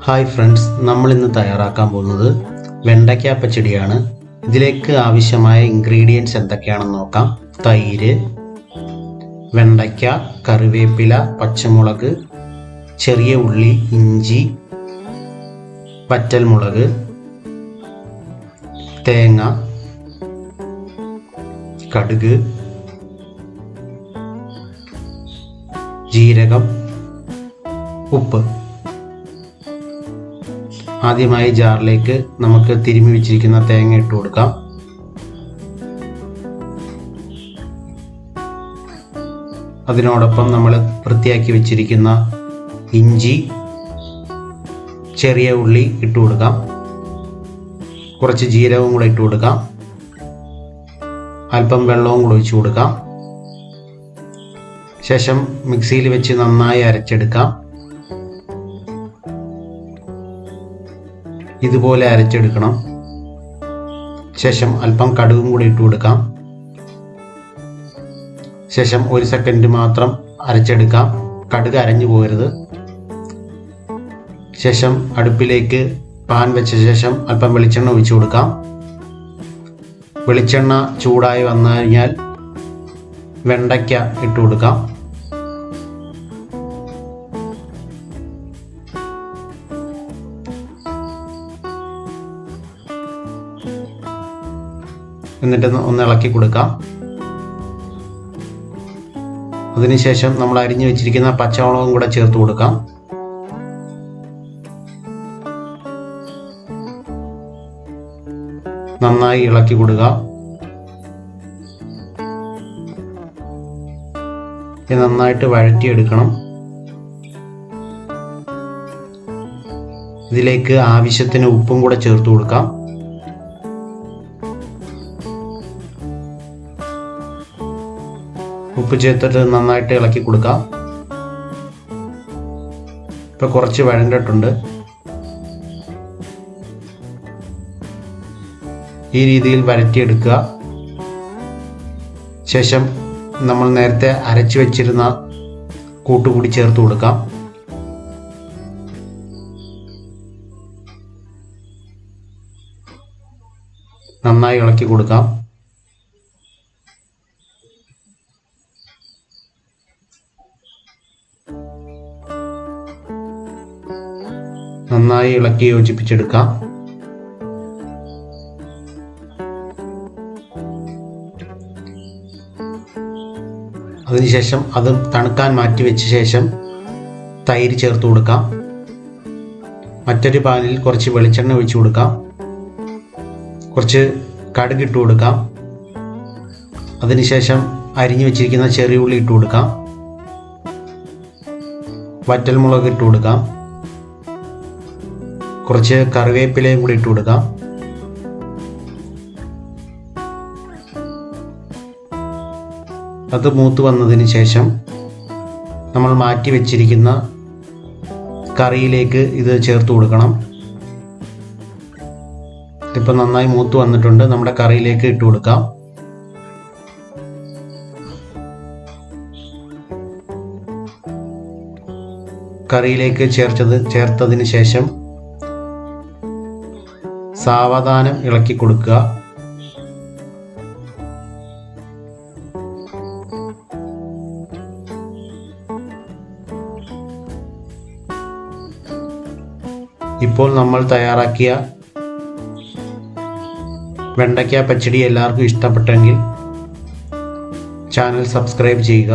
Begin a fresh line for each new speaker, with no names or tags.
Hi friends, നമ്മൾ ഇന്ന് തയ്യാറാക്കാൻ പോകുന്നത് വെണ്ടയ്ക്ക പച്ചടിയാണ്. ഇതിലേക്ക് ആവശ്യമായ ഇൻഗ്രീഡിയൻസ് എന്തൊക്കെയാണെന്ന് നോക്കാം. തൈര്, വെണ്ടയ്ക്ക, കറിവേപ്പില, പച്ചമുളക്, ചെറിയ ഉള്ളി, ഇഞ്ചി, വറ്റൽമുളക്, തേങ്ങ, കടുക്, ജീരകം, ഉപ്പ്. ആദ്യമായി ജാറിലേക്ക് നമുക്ക് തിരുമ്മി വെച്ചിരിക്കുന്ന തേങ്ങ ഇട്ട് കൊടുക്കാം. അതിനോടൊപ്പം നമ്മൾ വൃത്തിയാക്കി വെച്ചിരിക്കുന്ന ഇഞ്ചി, ചെറിയ ഉള്ളി ഇട്ട് കൊടുക്കാം. കുറച്ച് ജീരകവും കൂടെ ഇട്ട് കൊടുക്കാം. അല്പം വെള്ളവും കൂടെ ഒഴിച്ചു കൊടുക്കാം. ശേഷം മിക്സിയിൽ വെച്ച് നന്നായി അരച്ചെടുക്കാം. ഇതുപോലെ അരച്ചെടുക്കണം. ശേഷം അല്പം കടുകും കൂടി ഇട്ട് കൊടുക്കാം. ശേഷം 1 സെക്കൻഡ് മാത്രം അരച്ചെടുക്കാം. കടുക് അരഞ്ഞു പോകരുത്. ശേഷം അടുപ്പിലേക്ക് പാൻ വെച്ച ശേഷം അല്പം വെളിച്ചെണ്ണ ഒഴിച്ചു കൊടുക്കാം. വെളിച്ചെണ്ണ ചൂടായി വന്നു കഴിഞ്ഞാൽ വെണ്ടയ്ക്ക ഇട്ട് കൊടുക്കാം. എന്നിട്ട് ഒന്ന് ഇളക്കി കൊടുക്കാം. അതിനുശേഷം നമ്മൾ അരിഞ്ഞു വെച്ചിരിക്കുന്ന പച്ചമുളകും കൂടെ ചേർത്ത് കൊടുക്കാം. നന്നായി ഇളക്കി കൊടുക്കുക. ഇത് നന്നായിട്ട് വഴറ്റിയെടുക്കണം. ഇതിലേക്ക് ആവശ്യത്തിന് ഉപ്പും കൂടെ ചേർത്ത് കൊടുക്കാം. ഉപ്പ് ചേർത്തിട്ട് നന്നായിട്ട് ഇളക്കി കൊടുക്കാം. ഇപ്പോൾ കുറച്ച് വഴണ്ടിട്ടുണ്ട്. ഈ രീതിയിൽ വഴറ്റിയെടുക്കുക. ശേഷം നമ്മൾ നേരത്തെ അരച്ചു വെച്ചിരുന്ന കൂട്ടുകൂടി ചേർത്ത് കൊടുക്കാം. നന്നായി ഇളക്കി കൊടുക്കാം. നന്നായി ഇളക്കി യോജിപ്പിച്ചെടുക്കാം. അതിനുശേഷം അത് തണുക്കാൻ മാറ്റി വെച്ച ശേഷം തൈര് ചേർത്ത് കൊടുക്കാം. മറ്റൊരു പാനിൽ കുറച്ച് വെളിച്ചെണ്ണ ഒഴിച്ചു കൊടുക്കാം. കുറച്ച് കടുക് ഇട്ട് കൊടുക്കാം. അതിനുശേഷം അരിഞ്ഞു വെച്ചിരിക്കുന്ന ചെറിയ ഉള്ളി ഇട്ട് കൊടുക്കാം. വറ്റൽമുളക് ഇട്ട് കൊടുക്കാം. കുറച്ച് കറിവേപ്പിലയും കൂടി ഇട്ട് കൊടുക്കാം. അത് മൂത്ത് വന്നതിന് ശേഷം നമ്മൾ മാറ്റി വെച്ചിരിക്കുന്ന കറിയിലേക്ക് ഇത് ചേർത്ത് കൊടുക്കണം. ഇതിപ്പോൾ നന്നായി മൂത്ത് വന്നിട്ടുണ്ട്. നമ്മുടെ കറിയിലേക്ക് ഇട്ട് കൊടുക്കാം. കറിയിലേക്ക് ചേർത്തതിന് ശേഷം സാവധാനം ഇളക്കി കൊടുക്കുക. ഇപ്പോൾ നമ്മൾ തയ്യാറാക്കിയ വെണ്ടയ്ക്ക പച്ചടി എല്ലാവർക്കും ഇഷ്ടപ്പെട്ടെങ്കിൽ ചാനൽ സബ്സ്ക്രൈബ് ചെയ്യുക.